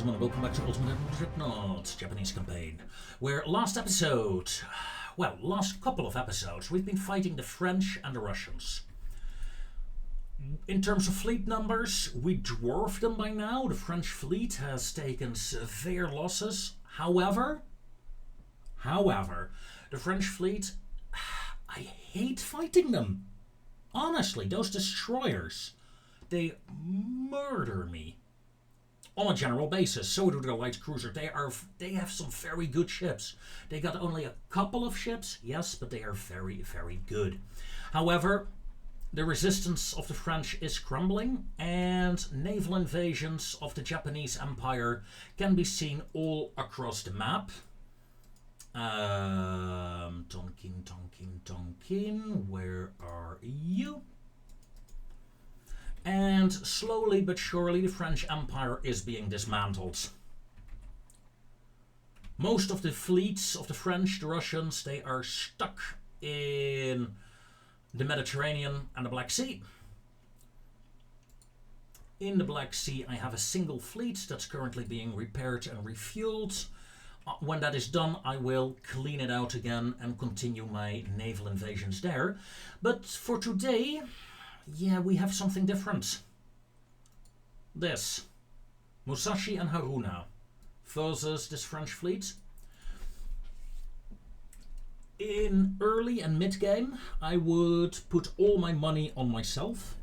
gentlemen, welcome back to Ultimate Dreadnoughts Japanese campaign, where last couple of episodes, we've been fighting the French and the Russians. In terms of fleet numbers, we dwarfed them by now. The French fleet has taken severe losses. However, the French fleet, I hate fighting them. Honestly, those destroyers, they murder me. On a general basis, so do the light cruiser. They have some very good ships. They got only a couple of ships, yes, but they are very, very good. However, the resistance of the French is crumbling, and naval invasions of the Japanese Empire can be seen all across the map. Tonkin, where are you? And slowly but surely the French Empire is being dismantled. Most of the fleets of the French, the Russians, they are stuck in the Mediterranean and the Black Sea. In the Black Sea I have a single fleet that's currently being repaired and refueled. When that is done, I will clean it out again and continue my naval invasions there. But for today, yeah, we have something different. This. Musashi and Haruna versus this French fleet. In early and mid game, I would put all my money on myself.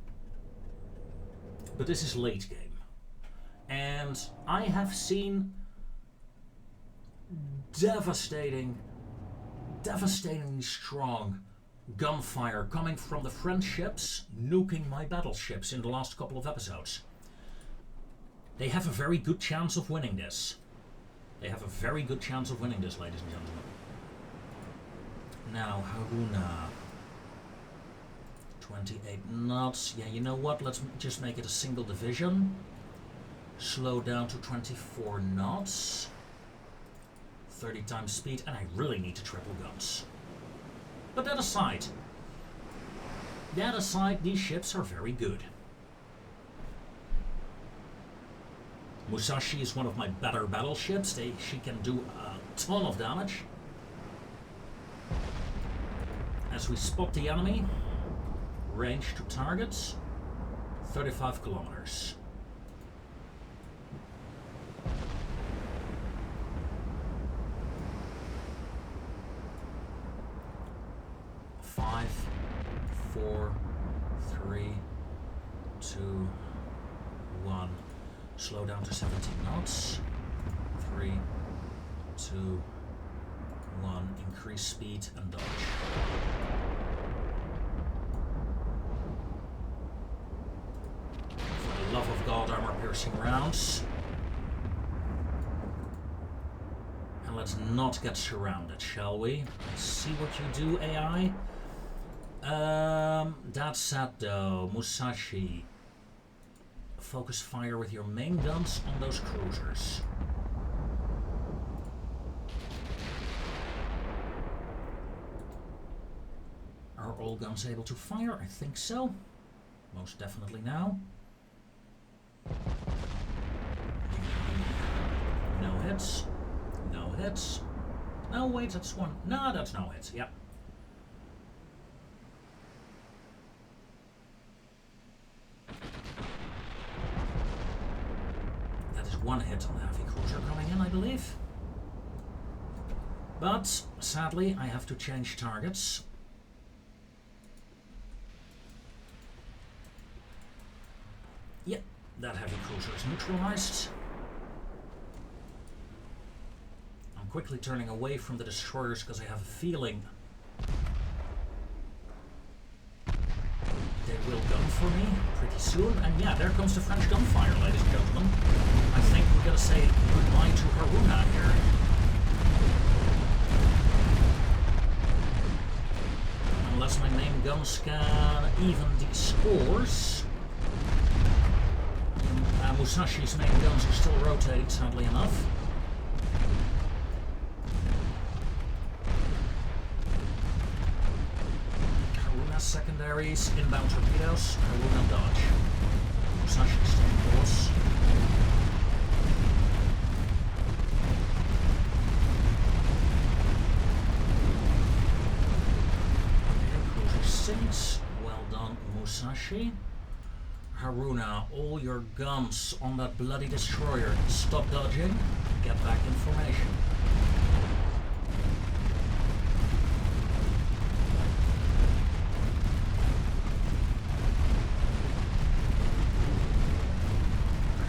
But this is late game. And I have seen devastatingly strong gunfire coming from the French ships, nuking my battleships in the last couple of episodes. They have a very good chance of winning this. Ladies and gentlemen. Now, Haruna. 28 knots. Yeah, you know what? Let's just make it a single division. Slow down to 24 knots. 30 times speed, and I really need to triple guns. But that aside, these ships are very good. Musashi is one of my better battleships. She can do a ton of damage. As we spot the enemy, range to targets, 35 kilometers. Five, 4, 3, 2, 1. Slow down to 17 knots. 3, 2, 1. Increase speed and dodge. For the love of God, armor-piercing rounds. And let's not get surrounded, shall we? Let's see what you do, AI. That said though, Musashi, focus fire with your main guns on those cruisers. Are all guns able to fire? I think so. Most definitely now. No hits. No hits. No, wait, that's one. No, that's no hits. Yep. One hit on the heavy cruiser coming in, I believe. But sadly, I have to change targets. Yep, that heavy cruiser is neutralized. I'm quickly turning away from the destroyers because I have a feeling they will gun for me pretty soon. And yeah, there comes the French gunfire, ladies and gentlemen. I think we're gonna say goodbye to Haruna here. Unless my main guns can even these scores. Musashi's main guns are still rotating, sadly enough. Secondaries, inbound torpedoes, Haruna dodge. Musashi staying course. Musashi. Haruna, all your guns on that bloody destroyer. Stop dodging. Get back in formation.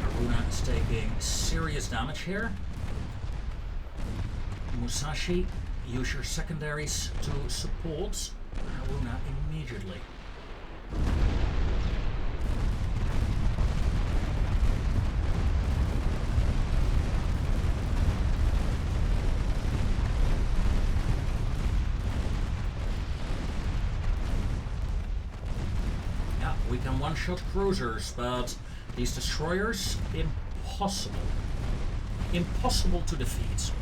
Haruna is taking serious damage here. Musashi, use your secondaries to support Haruna immediately. Yeah, we can one-shot cruisers, but these destroyers, impossible. Impossible to defeat.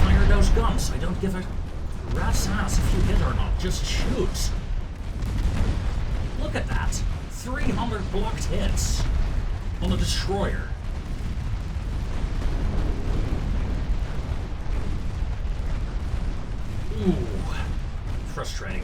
Fire those guns. I don't give a rat's ass if you hit or not. Just shoot. Look at that. 300 blocked hits on a destroyer. Ooh. Frustrating.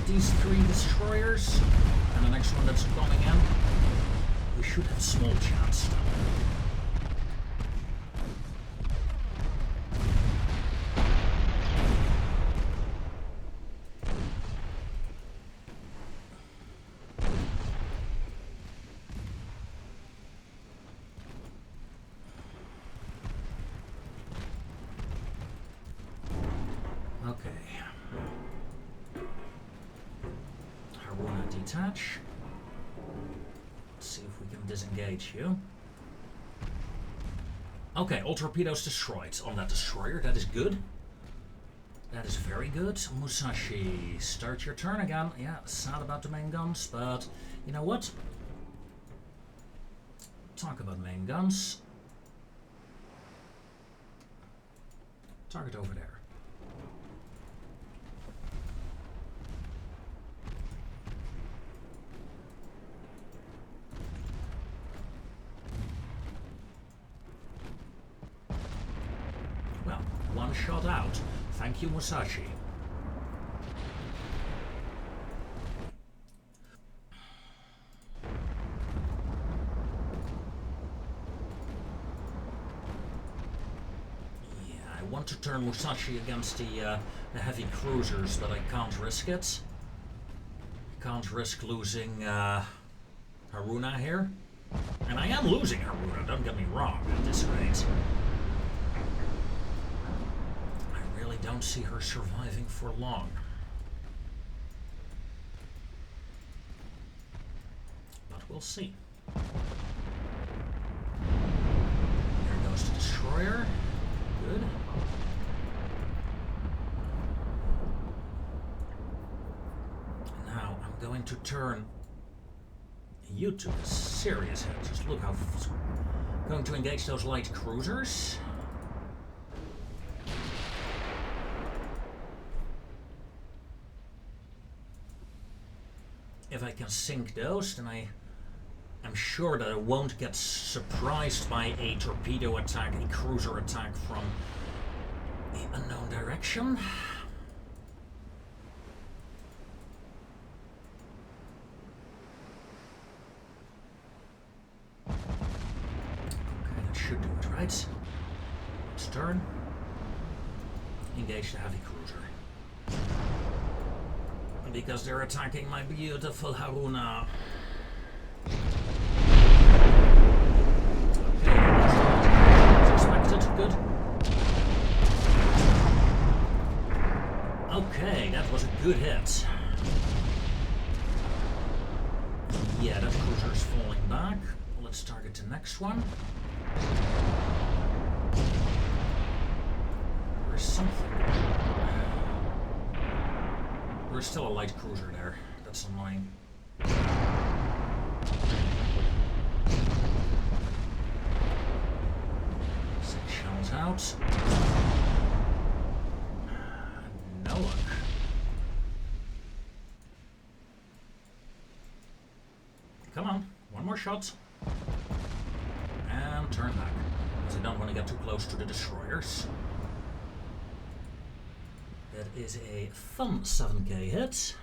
These 3 destroyers and the next one that's coming in, we should have small chance. Okay. Detach. Let's see if we can disengage you. Okay, all torpedoes destroyed on that destroyer. That is good. That is very good. Musashi, start your turn again. Yeah, sad about the main guns, but you know what? Talk about main guns. Target over there. One shot out. Thank you, Musashi. Yeah, I want to turn Musashi against the heavy cruisers, but I can't risk it. Can't risk losing Haruna here. And I am losing Haruna, don't get me wrong, at this rate. Don't see her surviving for long. But we'll see. There goes the destroyer. Good. Now I'm going to turn you to a serious hit. Just look how going to engage those light cruisers. If I can sink those, then I am sure that I won't get surprised by a torpedo attack, a cruiser attack from an unknown direction. Okay, that should do it, right? Let's turn. Engage the heavy cruiser. Because they're attacking my beautiful Haruna. Okay, as expected. Good. Okay, that was a good hit. Yeah, that cruiser is falling back. Let's target the next one. There's something. There's still a light cruiser there. That's annoying. 6 shells out. No luck. Come on, one more shot. And turn back. Because I don't want to get too close to the destroyers. That is a fun 7k hit.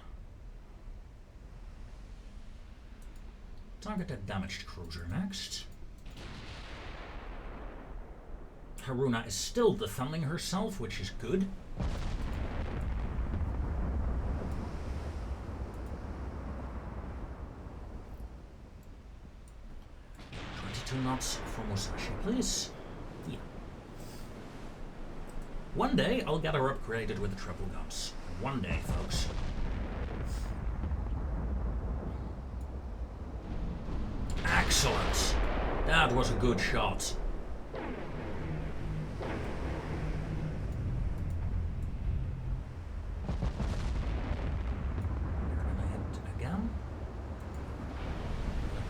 Target that damaged cruiser next. Haruna is still defending herself, which is good. Knots for Musashi, please. Yeah. One day I'll get her upgraded with the triple guns. One day, folks. Excellent. That was a good shot. They're gonna hit again.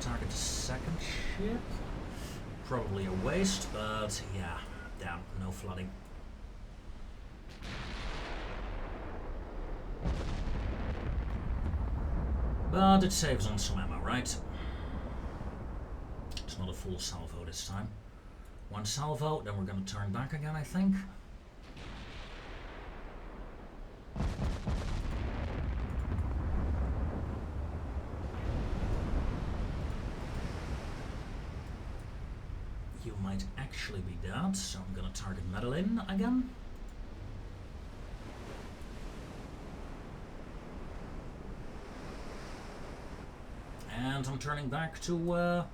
Target the second ship. Probably a waste, but yeah, damn, no flooding. But it saves on some ammo, right? It's not a full salvo this time. One salvo, then we're gonna turn back again, I think. You might actually be dead, so I'm gonna target Madeline again. And I'm turning back to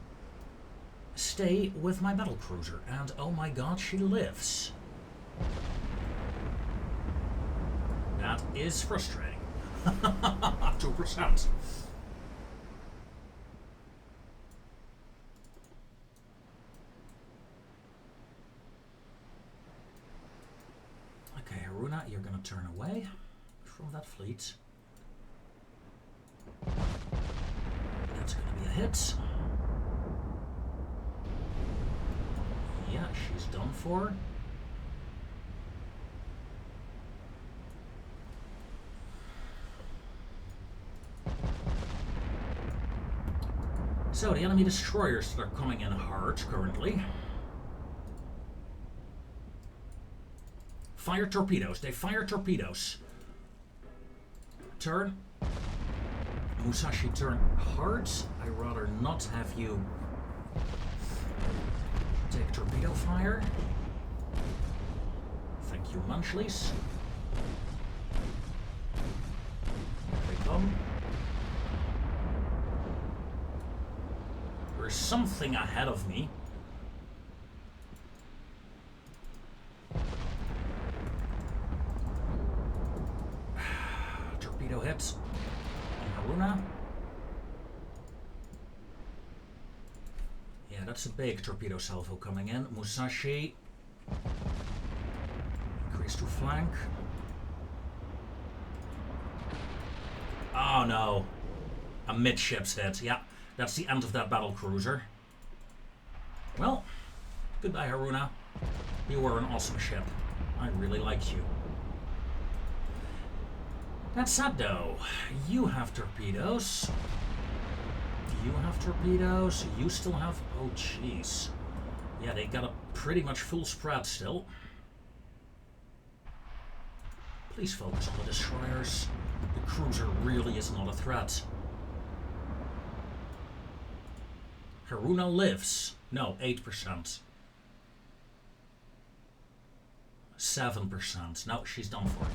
stay with my battle cruiser. And oh my god, she lives. That is frustrating. 2%. Haruna, you're going to turn away from that fleet. That's going to be a hit. Yeah, she's done for. So the enemy destroyers that are coming in hard currently. Fire torpedoes. They fire torpedoes. Turn. Musashi, turn hard. I'd rather not have you take torpedo fire. Thank you, Munchleys. Here they come. There's something ahead of me. Torpedo hits on Haruna. Yeah, that's a big torpedo salvo coming in. Musashi. Increase to flank. Oh no. A midships hit. Yeah, that's the end of that battle cruiser. Well, goodbye Haruna. You were an awesome ship. I really like you. That's sad though. You have torpedoes. You have torpedoes. You still have... Oh jeez. Yeah, they got a pretty much full spread still. Please focus on the destroyers. The cruiser really is not a threat. Haruna lives. No, 8%. 7%. No, she's done for.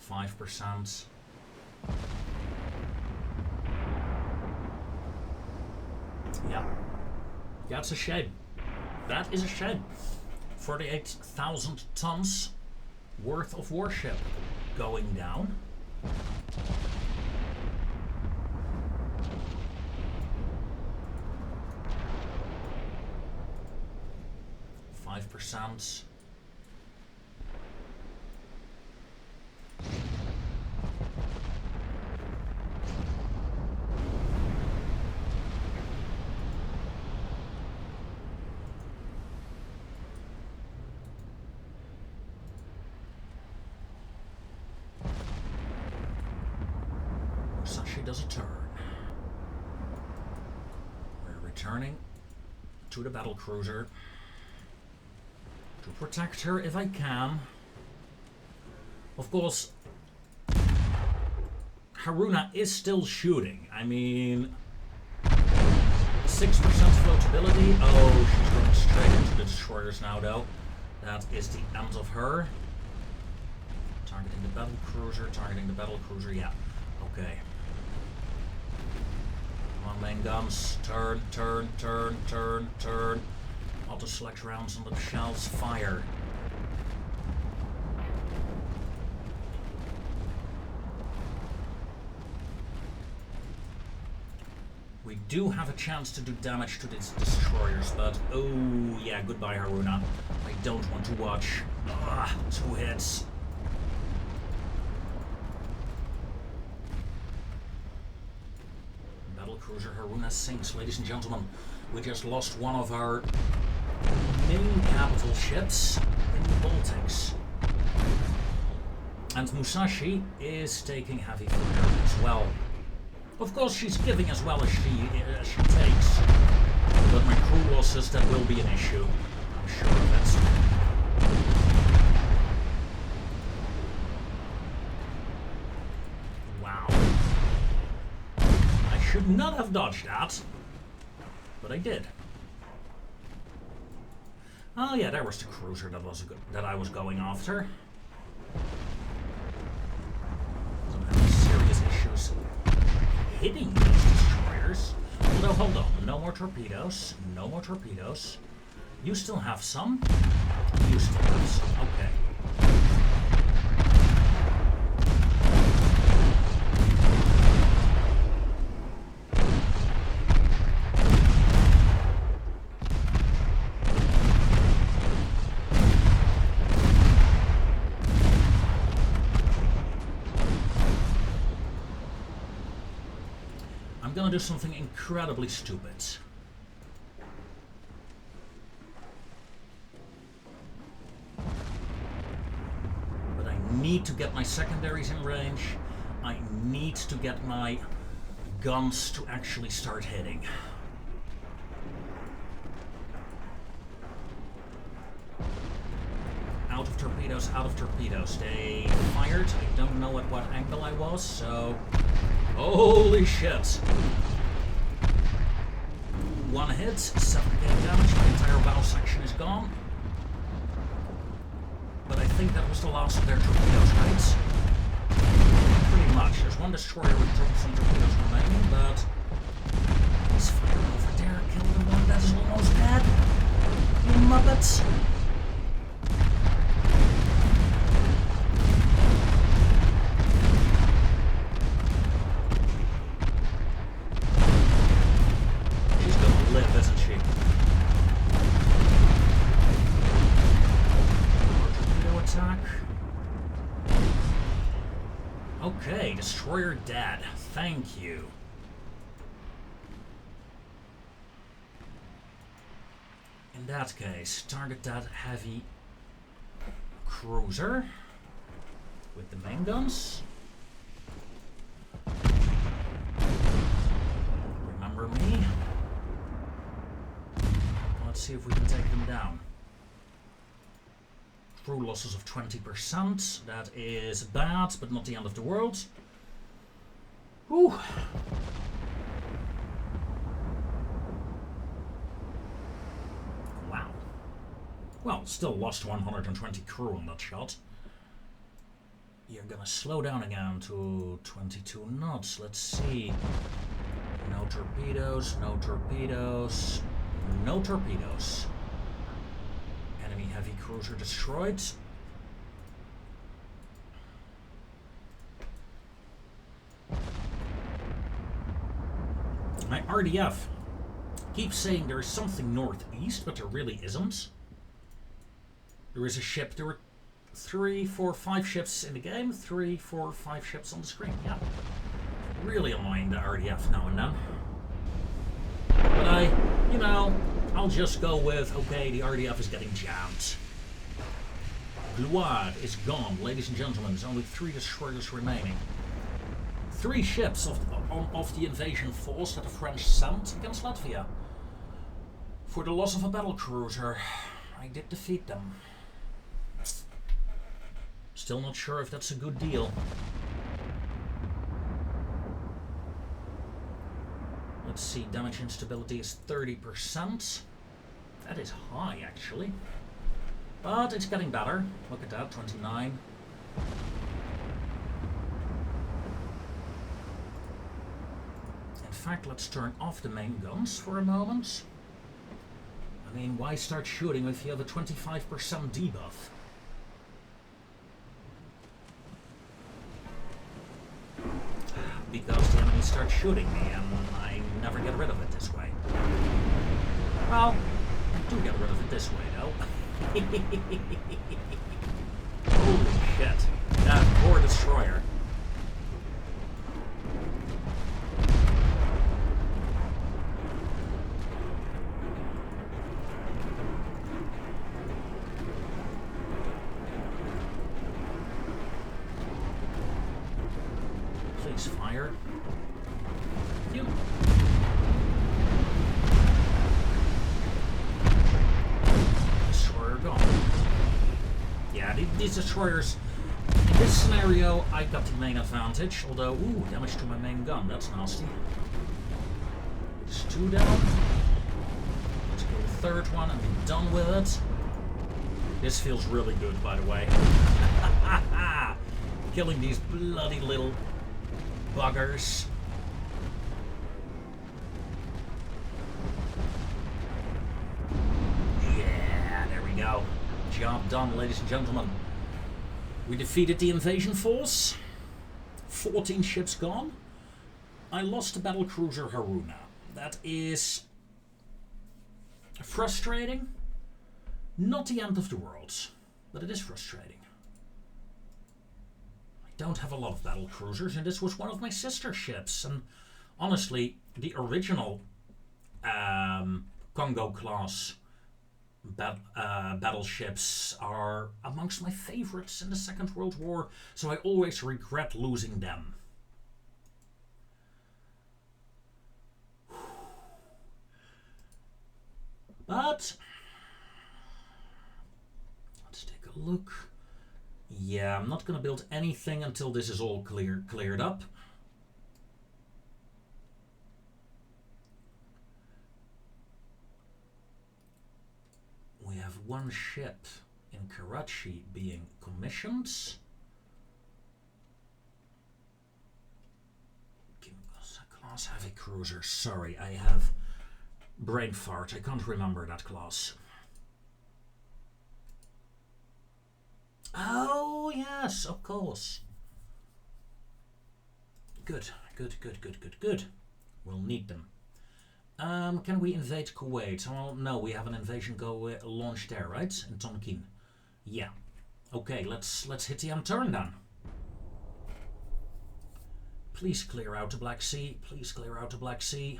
5%. Yeah. That's a shame. That is a shame. 48,000 tons worth of warship going down. 20%. Musashi does a turn. We're returning to the battle cruiser to protect her if I can. Of course, Haruna is still shooting. I mean, 6% floatability. Oh, she's running straight into the destroyers now, though. That is the end of her. Targeting the battle cruiser, targeting the battle cruiser, yeah. Okay. Come on, main guns. Turn, turn, turn, turn, turn. Auto-select rounds on the shells. Fire. We do have a chance to do damage to these destroyers, but oh yeah, goodbye Haruna. I don't want to watch. 2 hits. Battle cruiser Haruna sinks, ladies and gentlemen. We just lost one of our main capital ships in the Baltics. And Musashi is taking heavy fire as well. Of course, she's giving as well as she takes, but my crew losses, that will be an issue. I'm sure of it. Wow. I should not have dodged that, but I did. Oh yeah, there was the cruiser that I was going after. Some serious issues hitting these destroyers. Although, hold on, no more torpedoes, no more torpedoes. You still have some? You still have some, okay. I'm gonna do something incredibly stupid. But I need to get my secondaries in range. I need to get my guns to actually start hitting. Out of torpedoes, out of torpedoes. They fired. I don't know at what angle I was, so... Holy shit! 1 hit, 7k damage, my entire bow section is gone. But I think that was the last of their torpedoes, right? Pretty much. There's one destroyer with some torpedoes remaining, but... This fire over there killed the one that is almost dead. You muppets! Okay, destroyer dead. Thank you. In that case, target that heavy cruiser with the main guns. Remember me. Let's see if we can take them down. Crew losses of 20%. That is bad, but not the end of the world. Whew. Wow. Well, still lost 120 crew on that shot. You're gonna slow down again to 22 knots. Let's see. No torpedoes, no torpedoes, no torpedoes. Enemy heavy cruiser destroyed. My RDF keeps saying there is something northeast, but there really isn't. There is a ship. There were 3, 4, 5 ships in the game. 3, 4, 5 ships on the screen. Yeah. Really annoying the RDF now and then. But I'll just go with, okay, the RDF is getting jammed. Gloire is gone, ladies and gentlemen. There's only 3 destroyers remaining. 3 ships of the invasion force that the French sent against Latvia. For the loss of a battle cruiser, I did defeat them. Still not sure if that's a good deal. Let's see, damage instability is 30%. That is high, actually. But it's getting better. Look at that, 29. In fact, let's turn off the main guns for a moment. I mean, why start shooting if you have a 25% debuff? Because the enemy starts shooting me and I never get rid of it this way. Well, I do get rid of it this way though. Holy shit. That poor destroyer. Please fire. You. Destroyer gone. Yeah, these destroyers. In this scenario, I got the main advantage. Although, ooh, damage to my main gun. That's nasty. There's 2 down. Let's kill the 3rd one and be done with it. This feels really good, by the way. Killing these bloody little buggers. Yeah, there we go. Job done, ladies and gentlemen. We defeated the invasion force. 14 ships gone. I lost the battlecruiser Haruna. That is frustrating. Not the end of the world, but it is frustrating. I don't have a lot of battle cruisers, and this was one of my sister ships. And honestly, the original Congo class battleships are amongst my favorites in the Second World War, so I always regret losing them. But let's take a look. Yeah, I'm not going to build anything until this is all cleared up. We have 1 ship in Karachi being commissioned. Class heavy cruiser. Sorry, I have brain fart. I can't remember that class. Oh, yes, of course. Good. We'll need them. Can we invade Kuwait? Well, no, we have an invasion launched there, right? In Tonkin. Yeah. Okay, let's hit the end turn then. Please clear out the Black Sea. Please clear out the Black Sea.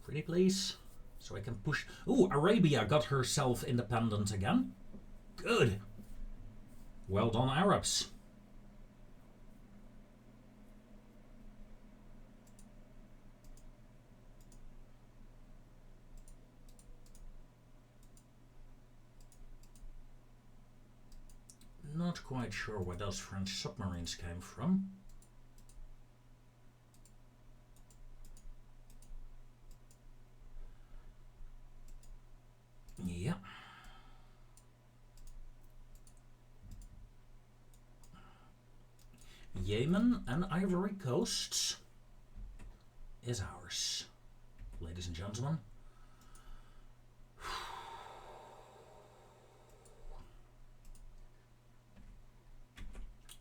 Pretty please. So I can push. Ooh, Arabia got herself independent again. Good. Well done, Arabs. Not quite sure where those French submarines came from. Yeah. Yemen and Ivory Coast is ours, ladies and gentlemen.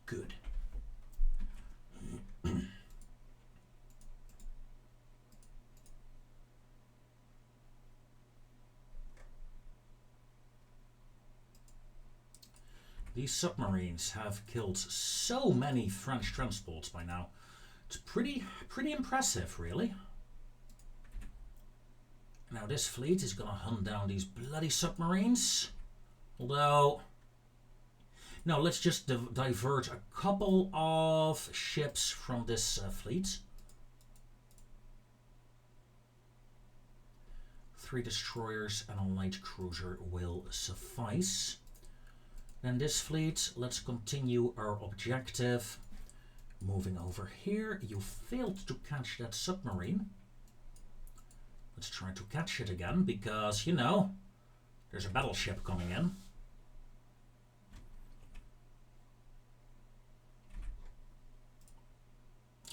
Good. These submarines have killed so many French transports by now. It's pretty impressive, really. Now this fleet is gonna hunt down these bloody submarines. Although, no, let's just divert a couple of ships from this fleet. 3 destroyers and a light cruiser will suffice. Then this fleet, let's continue our objective. Moving over here, you failed to catch that submarine. Let's try to catch it again, because, you know, there's a battleship coming in.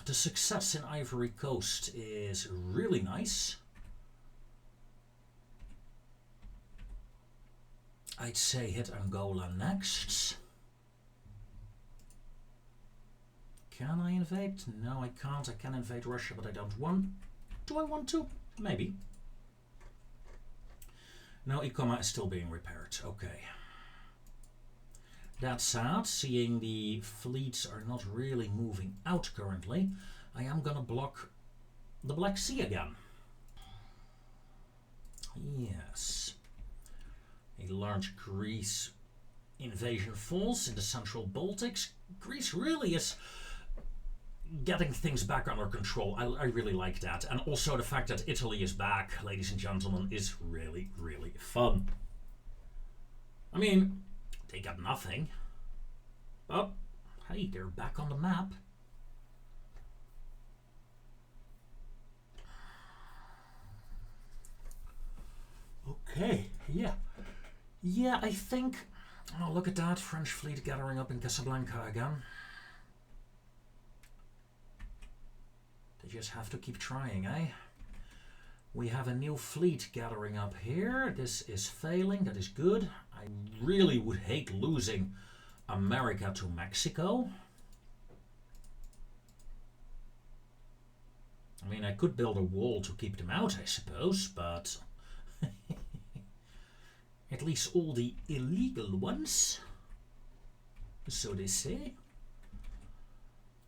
The success in Ivory Coast is really nice. I'd say hit Angola next. Can I invade? No, I can't. I can invade Russia, but I don't want. Do I want to? Maybe. No, Ikoma is still being repaired. Okay. That's sad, seeing the fleets are not really moving out currently. I am gonna block the Black Sea again. Yes. A large Greece invasion falls in the central Baltics. Greece really is getting things back under control. I really like that. And also the fact that Italy is back, ladies and gentlemen, is really, really fun. I mean, they got nothing. Oh, hey, they're back on the map. Okay, yeah. Yeah, I think... Oh, look at that. French fleet gathering up in Casablanca again. They just have to keep trying, eh? We have a new fleet gathering up here. This is failing. That is good. I really would hate losing America to Mexico. I mean, I could build a wall to keep them out, I suppose, but at least all the illegal ones, so they say.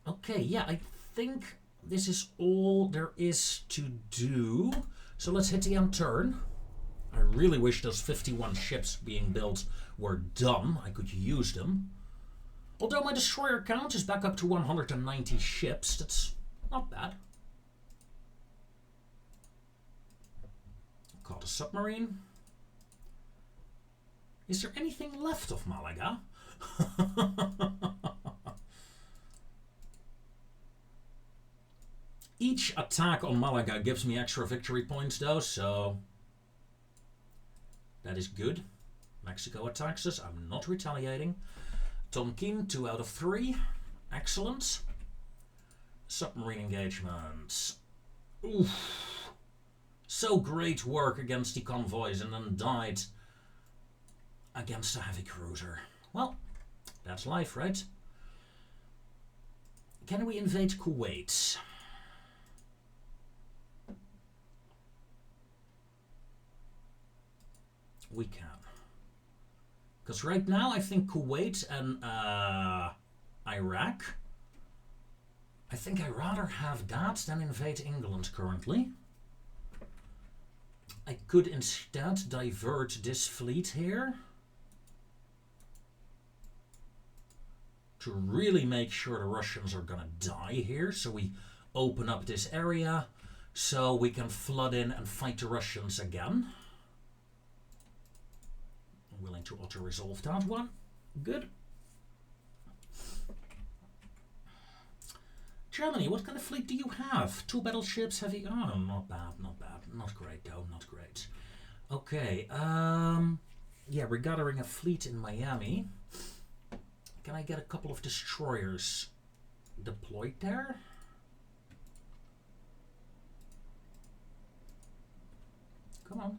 Okay, yeah, I think this is all there is to do. So let's hit the end turn. I really wish those 51 ships being built were done. I could use them. Although my destroyer count is back up to 190 ships, that's not bad. Caught a submarine. Is there anything left of Malaga? Each attack on Malaga gives me extra victory points though, so that is good. Mexico attacks us. I'm not retaliating. Tonkin, 2 out of 3. Excellent. Submarine engagements. Oof. So great work against the convoys and then died against a heavy cruiser. Well, that's life, right? Can we invade Kuwait? We can. Because right now I think Kuwait and Iraq, I think I'd rather have that than invade England currently. I could instead divert this fleet here to really make sure the Russians are gonna die here. So we open up this area so we can flood in and fight the Russians again. I'm willing to auto-resolve that one. Good. Germany, what kind of fleet do you have? 2 battleships, heavy... Oh, not bad, not bad. Not great, though, not great. Okay, yeah, we're gathering a fleet in Miami. Can I get a couple of destroyers deployed there? Come on.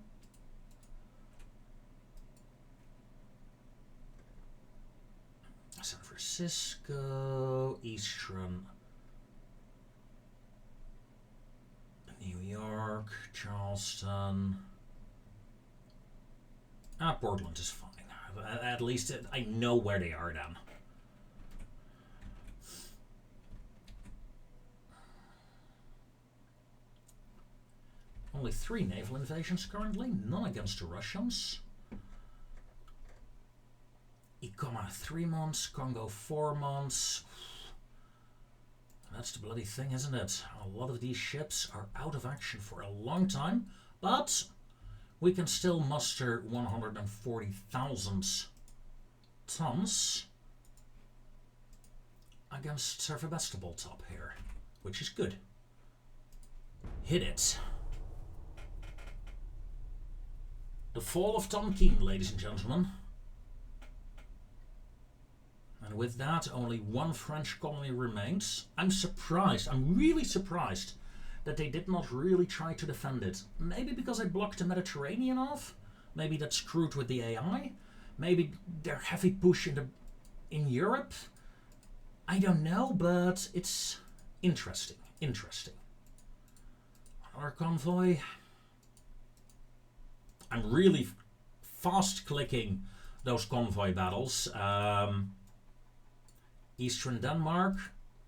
San Francisco, Eastern New York, Charleston. Portland is fine. At least I know where they are then. Only 3 naval invasions currently, none against the Russians. Ikoma 3 months, Congo 4 months. That's the bloody thing, isn't it? A lot of these ships are out of action for a long time, but we can still muster 140,000 tons against Sevastopol top here, which is good. Hit it. The fall of Tonkin, ladies and gentlemen. And with that, only 1 French colony remains. I'm surprised, I'm really surprised that they did not really try to defend it. Maybe because I blocked the Mediterranean off? Maybe that's screwed with the AI? Maybe their heavy push in Europe? I don't know, but it's interesting. Interesting. Another convoy. I'm really fast clicking those convoy battles. Eastern Denmark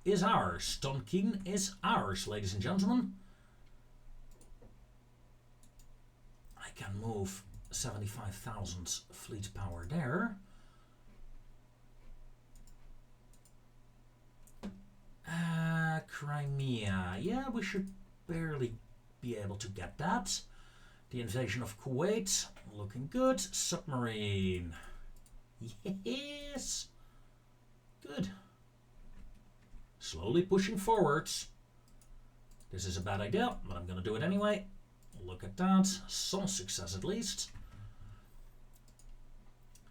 is ours. Tonkin is ours, ladies and gentlemen. I can move 75,000 fleet power there. Crimea. Yeah, we should barely be able to get that. The invasion of Kuwait. Looking good. Submarine. Yes. Good. Slowly pushing forwards. This is a bad idea, but I'm going to do it anyway. Look at that. Some success at least.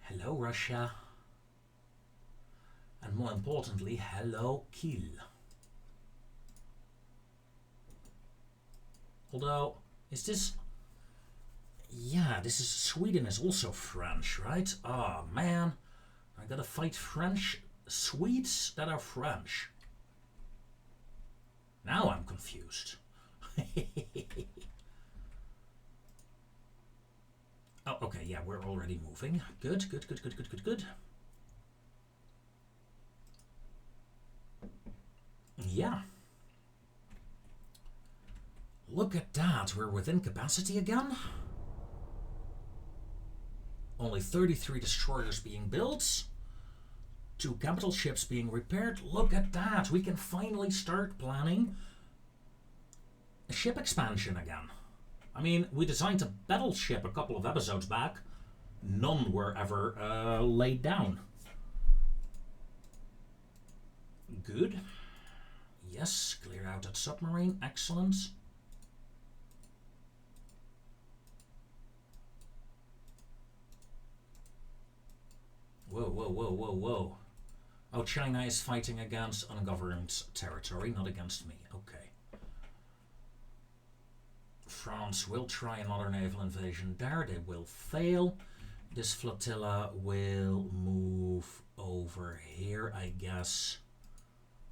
Hello, Russia. And more importantly, hello, Kiel. Although, is this... Yeah, this is... Sweden is also French, right? Oh, man. I gotta fight French... Swedes that are French. Now I'm confused. Oh, okay, yeah, we're already moving. Good, good, good, good, good, good, good. Yeah. Look at that, we're within capacity again. Only 33 destroyers being built. 2 capital ships being repaired. Look at that, we can finally start planning a ship expansion again. I mean, we designed a battleship a couple of episodes back. None were ever laid down. Good. Yes, clear out that submarine. Excellent. Whoa, whoa, whoa, whoa, whoa. Oh, China is fighting against ungoverned territory, not against me. Okay. France will try another naval invasion there. They will fail. This flotilla will move over here, I guess,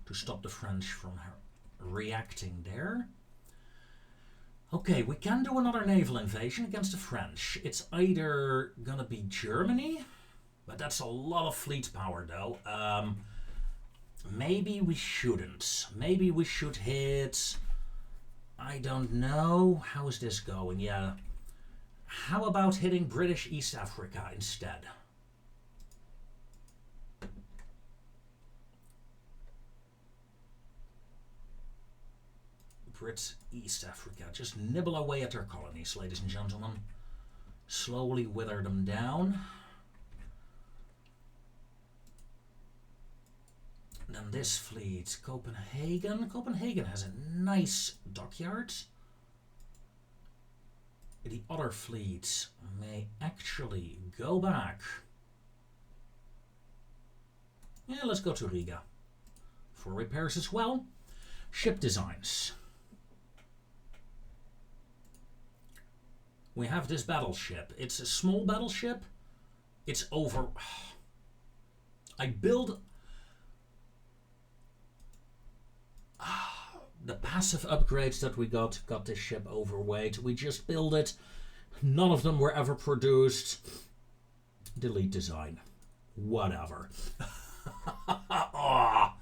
to stop the French from reacting there. Okay, we can do another naval invasion against the French. It's either gonna be Germany, but that's a lot of fleet power though. Maybe we shouldn't. Maybe we should hit... I don't know. How is this going? Yeah. How about hitting British East Africa instead? Brit East Africa. Just nibble away at their colonies, ladies and gentlemen. Slowly wither them down. Then this fleet, Copenhagen. Copenhagen has a nice dockyard. The other fleet may actually go back. Yeah, let's go to Riga for repairs as well. Ship designs. We have this battleship. It's a small battleship. It's over... I build... The passive upgrades that we got this ship overweight. We just built it. None of them were ever produced. Delete design. Whatever. Oh.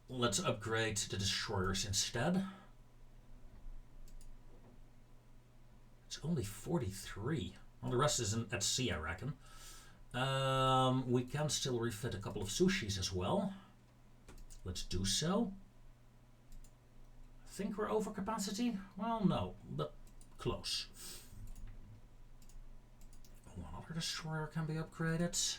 Let's upgrade the destroyers instead. It's only 43. Well, the rest isn't at sea, I reckon. We can still refit a couple of sushis as well. Let's do so. Think we're over capacity? Well, no, but close. One other destroyer can be upgraded.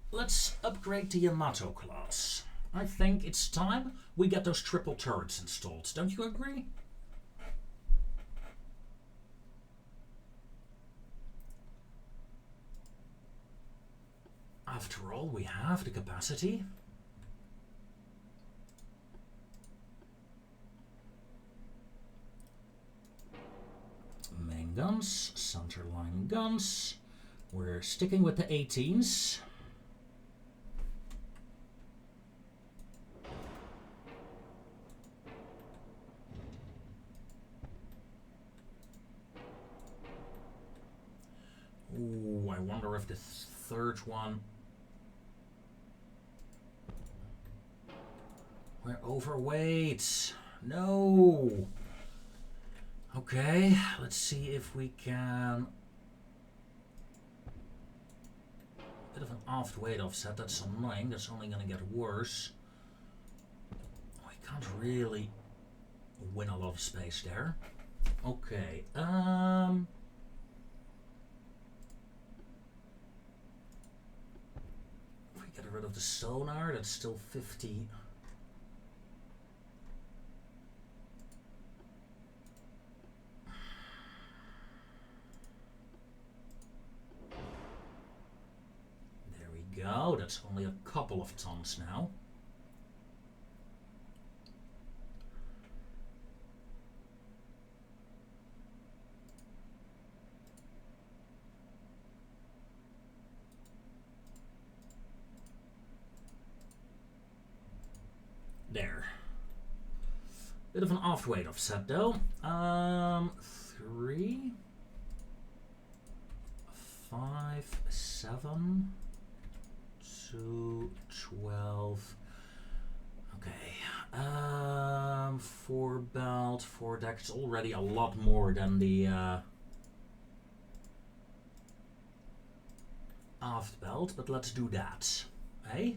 Let's upgrade the Yamato class. I think it's time we get those triple turrets installed. Don't you agree? After all, we have the capacity. Main guns, centerline guns. We're sticking with the 18s. Ooh, I wonder if the third one... We're overweight. No. Okay, let's see if we can... Bit of an aft weight offset. That's annoying. That's only going to get worse. We can't really win a lot of space there. Okay. If we get rid of the sonar, that's still 50. Go. That's only a couple of tons now. There. Bit of an aft weight offset though. 3, 5, 7. 2, 12. Okay. 4 belt, 4 deck. It's already a lot more than the aft belt, but let's do that. Hey?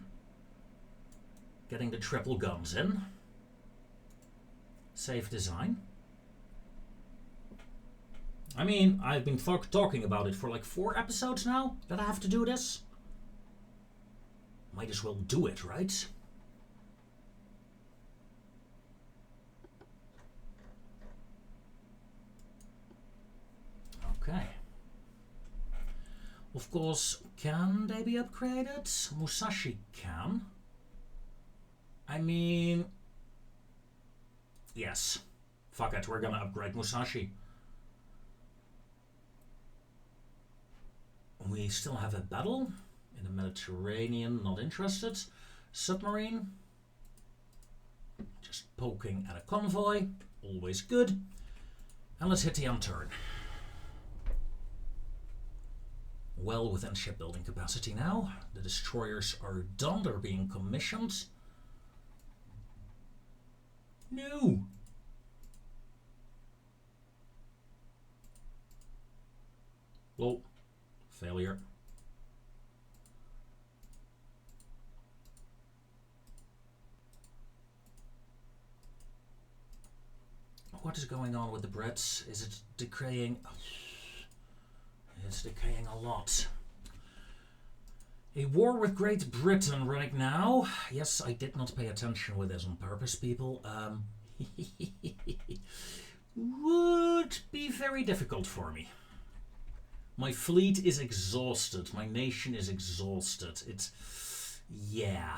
Getting the triple guns in. Safe design. I mean, I've been talking about it for like 4 episodes now, that I have to do this. Might as well do it, right? Okay. Of course, can they be upgraded? Musashi can. I mean... Yes. Fuck it, we're gonna upgrade Musashi. We still have a battle. In the Mediterranean, not interested. Submarine. Just poking at a convoy. Always good. And let's hit the end turn. Well within shipbuilding capacity now. The destroyers are done. They're being commissioned. No. Lol. Failure. What is going on with the Brits? Is it decaying? It's decaying a lot. A war with Great Britain right now. Yes, I did not pay attention with this on purpose, people. Would be very difficult for me. My fleet is exhausted. My nation is exhausted. It's... yeah.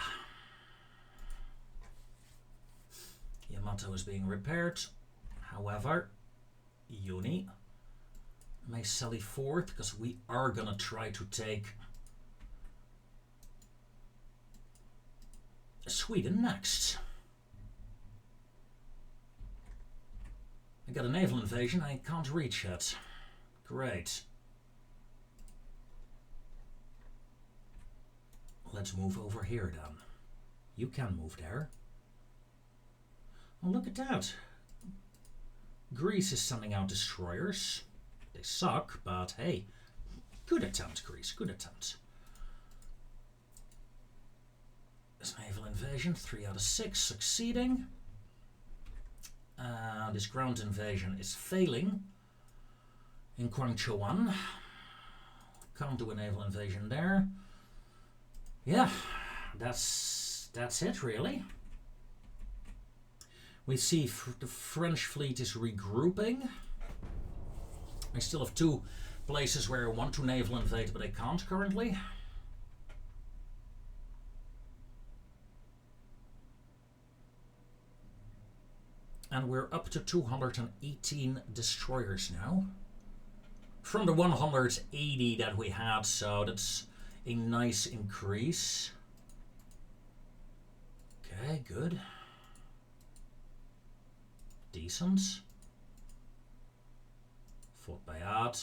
Yamato is being repaired. However, Uni may sally forth because we are gonna try to take Sweden next. I got a naval invasion, I can't reach it. Great. Let's move over here then. You can move there. Oh, look at that. Greece is sending out destroyers. They suck, but hey. Good attempt, Greece. Good attempt. This naval invasion, 3 out of 6, succeeding. This ground invasion is failing in Kwangchuan. Can't do a naval invasion there. Yeah, that's it really. We see the French fleet is regrouping. I still have 2 places where I want to naval invade, but I can't currently. And we're up to 218 destroyers now. From the 180 that we had, so that's a nice increase. Okay, good. Decent. Fort Bayard.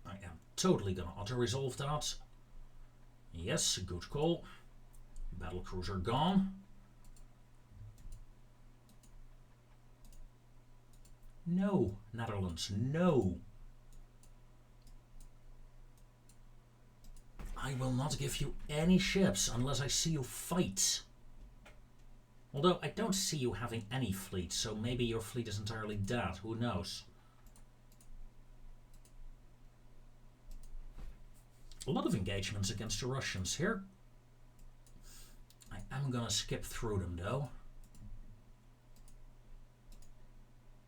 I am totally gonna auto-resolve that. Yes, good call. Battlecruiser gone. No, Netherlands, no. I will not give you any ships unless I see you fight. Although I don't see you having any fleet, so maybe your fleet is entirely dead, who knows. A lot of engagements against the Russians here. I am gonna skip through them though.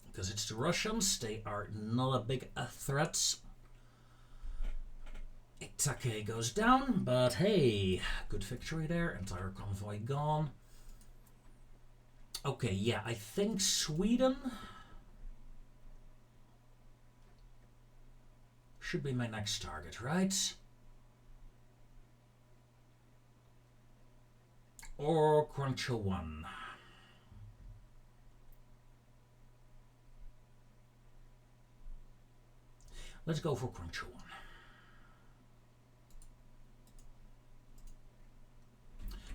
Because it's the Russians, they are not a big threat. Itake goes down, but hey, good victory there. Entire convoy gone. Okay, yeah, I think Sweden should be my next target, right? Or Kwangchuan. Let's go for Kwangchuan.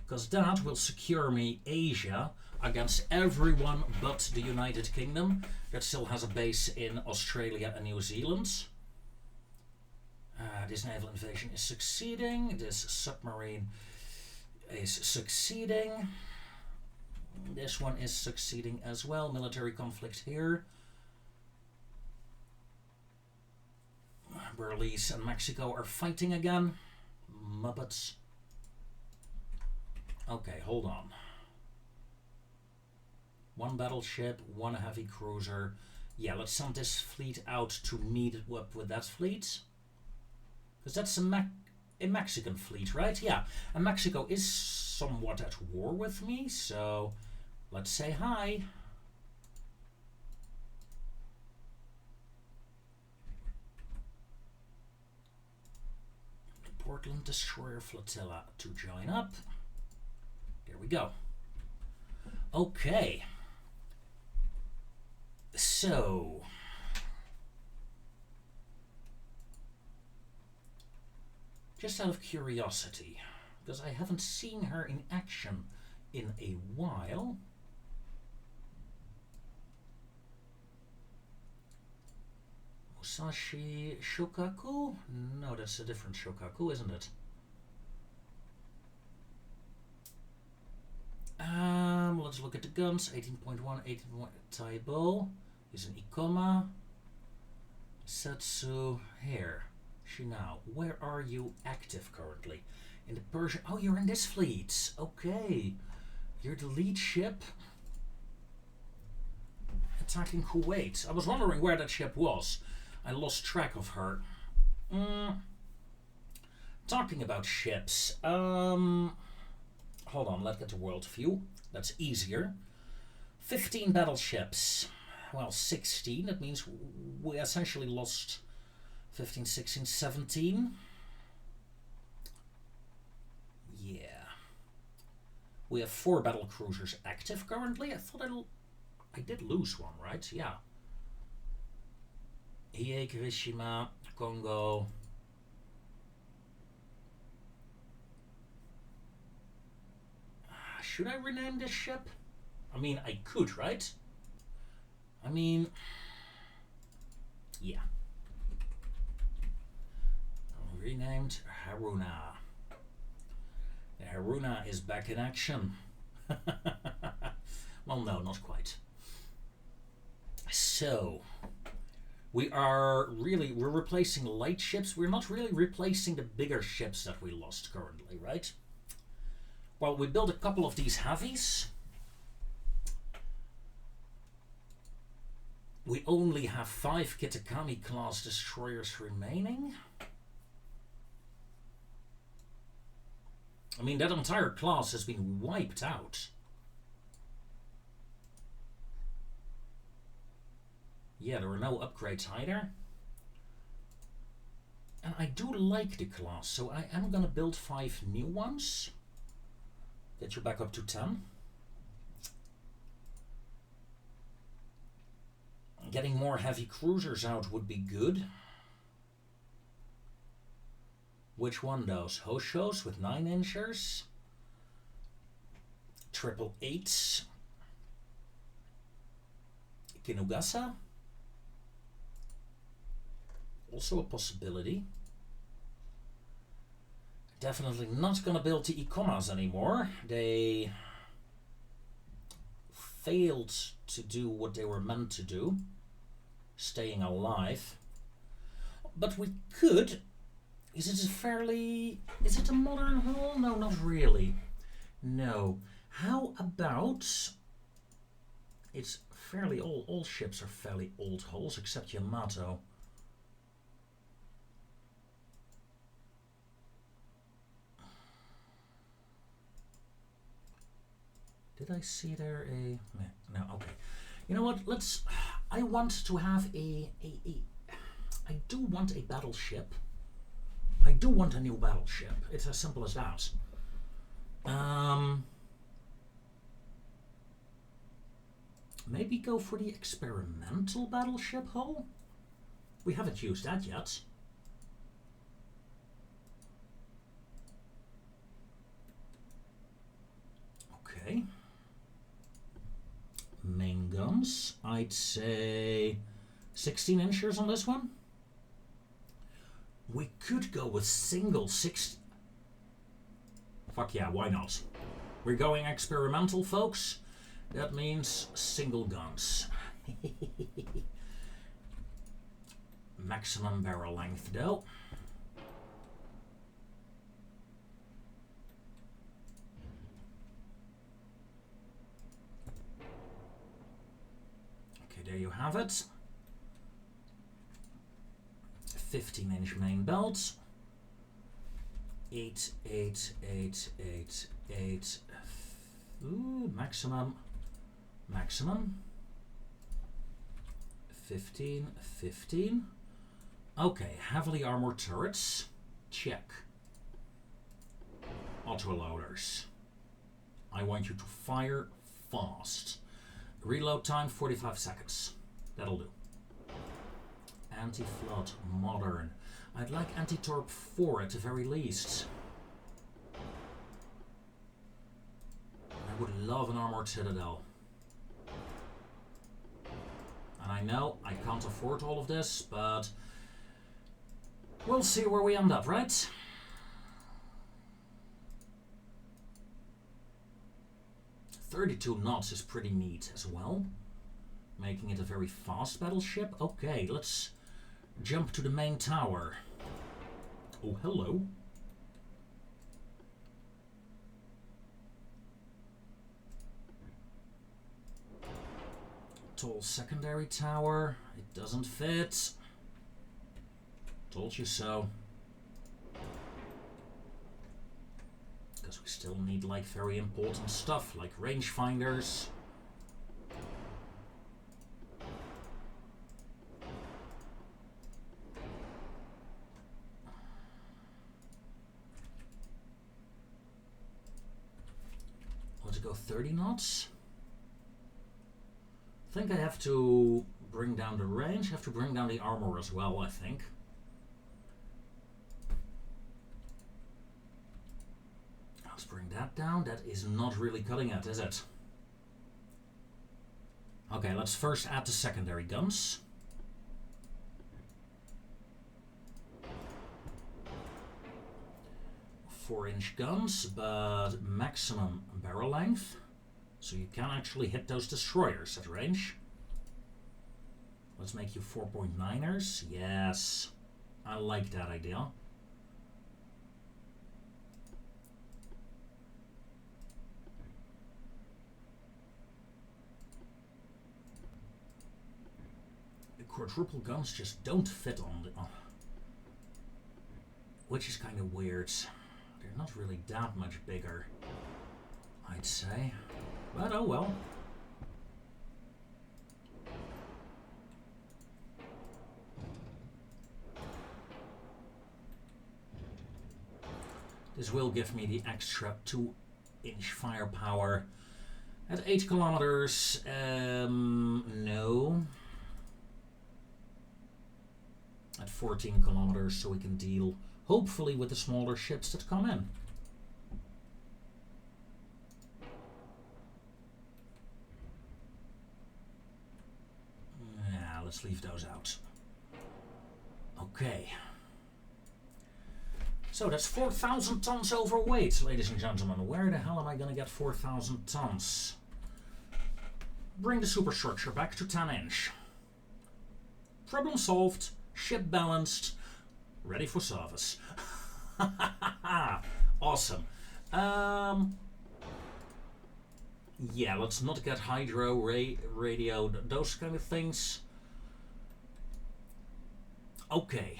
Because that will secure me Asia against everyone but the United Kingdom that still has a base in Australia and New Zealand. This naval invasion is succeeding. This submarine is succeeding. This one is succeeding as well. Military conflict here. Belize and Mexico are fighting again. Muppets. Okay, hold on. 1 battleship, 1 heavy cruiser. Yeah, let's send this fleet out to meet up with that fleet. Because that's a Mexican fleet, right? Yeah, and Mexico is somewhat at war with me, so let's say hi. The Portland Destroyer Flotilla to join up. There we go. Okay. So, just out of curiosity, because I haven't seen her in action in a while. Musashi Shokaku? No, that's a different Shokaku, isn't it? Let's look at the guns. 18.1, 18. Taibo is an Ikoma. Setsu here. Shinao, where are you active currently? In the Persian. Oh, you're in this fleet. Okay. You're the lead ship attacking Kuwait. I was wondering where that ship was. I lost track of her. Talking about ships. Hold on, let's get to world view. That's easier. 15 battleships. Well, 16. That means we essentially lost 15, 16, 17. Yeah. We have 4 battle cruisers active currently. I thought I did lose one, right? Yeah. Ie, Kirishima, Congo. Should I rename this ship? I mean, I could, right? I mean, yeah. Renamed Haruna. The Haruna is back in action. Well, no, not quite. So, we're replacing light ships. We're not really replacing the bigger ships that we lost currently, right? Well, we built a couple of these heavies. We only have 5 Kitakami class destroyers remaining. I mean, that entire class has been wiped out. Yeah, there are no upgrades either. And I do like the class, so I am gonna build 5 new ones. Get you back up to 10. Getting more heavy cruisers out would be good. Which one those? Hoshos with 9-inchers? 888s? Kinugasa? Also a possibility. Definitely not gonna build the Ikomas anymore. They failed to do what they were meant to do. Staying alive. But we could. Is it a modern hull? No, not really. No. How about... It's fairly old. All ships are fairly old hulls, except Yamato. Did I see there a... No, okay. You know what, I want to have I do want a battleship. I do want a new battleship. It's as simple as that. Maybe go for the experimental battleship hull? We haven't used that yet. Okay. Main guns, I'd say 16 inchers on this one. We could go with single 6. Fuck yeah, why not? We're going experimental, folks. That means single guns. Maximum barrel length, though. Okay, there you have it. 15-inch main belt. 8, 8, 8, 8, 8. Ooh, maximum. 15, 15. Okay, heavily armored turrets. Check. Autoloaders. I want you to fire fast. Reload time 45 seconds. That'll do. Anti-flood, modern. I'd like anti-torp 4 at the very least. I would love an armored citadel. And I know I can't afford all of this, but we'll see where we end up, right? .32 knots is pretty neat as well, making it a very fast battleship. Okay, let's jump to the main tower. Oh, hello. Tall secondary tower. It doesn't fit. Told you so. Because we still need like very important stuff like rangefinders. go 30 knots. I think I have to bring down the range. I have to bring down the armor as well, I think. Let's bring that down. That is not really cutting it, is it? Okay, let's first add the secondary guns. 4-inch guns, but maximum barrel length. So you can actually hit those destroyers at range. Let's make you 4.9ers. Yes, I like that idea. The quadruple guns just don't fit on the... which is kind of weird. They're not really that much bigger, I'd say. But oh well. This will give me the extra 2-inch firepower. At 8 kilometers, no. At 14 kilometers, so we can deal, hopefully, with the smaller ships that come in. Yeah, let's leave those out. Okay. So that's 4,000 tons overweight, ladies and gentlemen. Where the hell am I going to get 4,000 tons? Bring the superstructure back to 10-inch. Problem solved. Ship balanced. Ready for service. Awesome. Yeah, let's not get hydro, radio, those kind of things. Okay.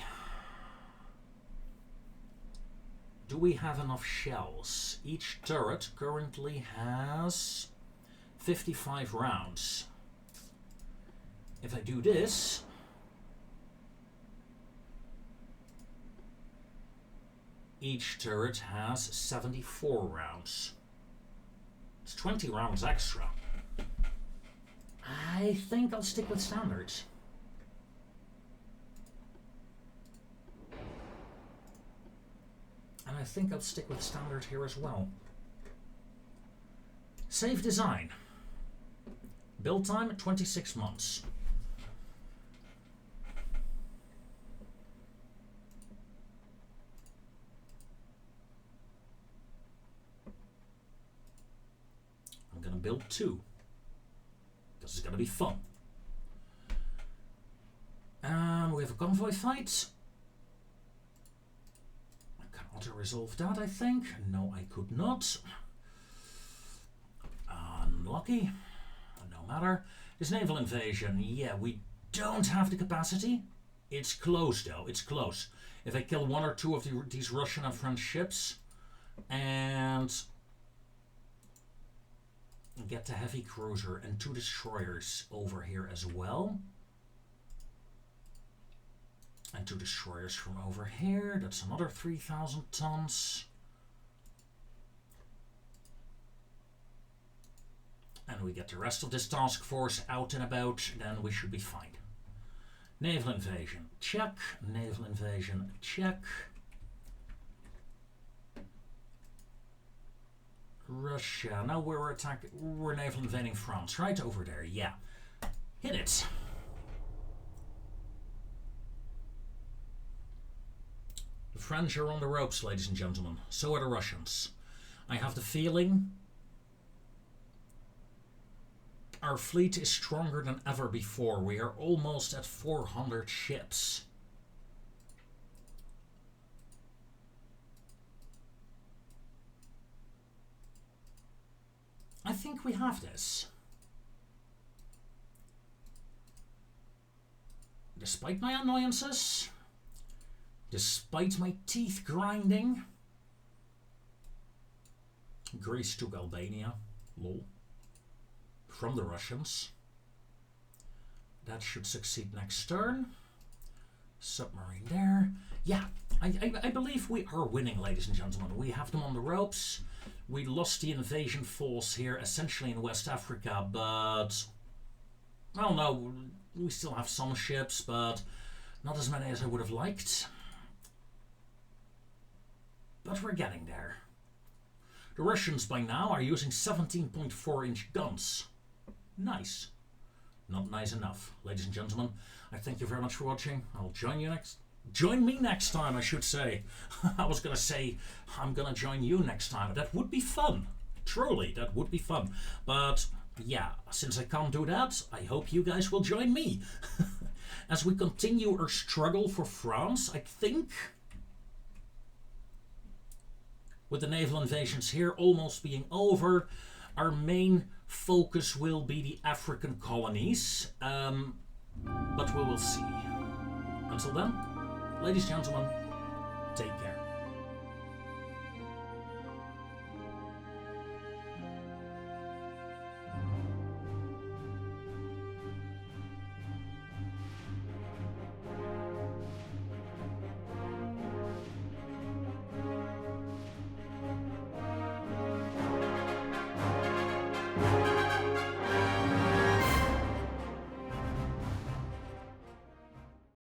Do we have enough shells? Each turret currently has 55 rounds. If I do this, each turret has 74 rounds. It's 20 rounds extra. I think I'll stick with standards. And I think I'll stick with standard here as well. Save design. Build time 26 months. I'm gonna build 2. This is gonna be fun. We have a convoy fight. To resolve that, I think. No, I could not. Unlucky. No matter. This naval invasion, yeah, we don't have the capacity. It's close, though. It's close. If I kill 1 or 2 of these Russian and French ships and get the heavy cruiser and 2 destroyers over here as well. And 2 destroyers from over here. That's another 3,000 tons. And we get the rest of this task force out and about, then we should be fine. Naval invasion, check. Naval invasion, check. Russia. Now we're naval invading France, right over there. Yeah. Hit it. The French are on the ropes, ladies and gentlemen. So are the Russians. I have the feeling our fleet is stronger than ever before. We are almost at 400 ships. I think we have this. Despite my annoyances, despite my teeth grinding. Greece took Albania. Lol. From the Russians. That should succeed next turn. Submarine there. Yeah, I believe we are winning, ladies and gentlemen. We have them on the ropes. We lost the invasion force here, essentially in West Africa, but... Well, no, we still have some ships, but not as many as I would have liked. But we're getting there. The Russians by now are using 17.4-inch guns. Nice. Not nice enough. Ladies and gentlemen, I thank you very much for watching. I'll join you next... Join me next time, I should say. I was going to say, I'm going to join you next time. That would be fun. Truly, that would be fun. But, yeah, since I can't do that, I hope you guys will join me. As we continue our struggle for France, I think... With the naval invasions here almost being over, our main focus will be the African colonies. But we will see. Until then, ladies and gentlemen, take care.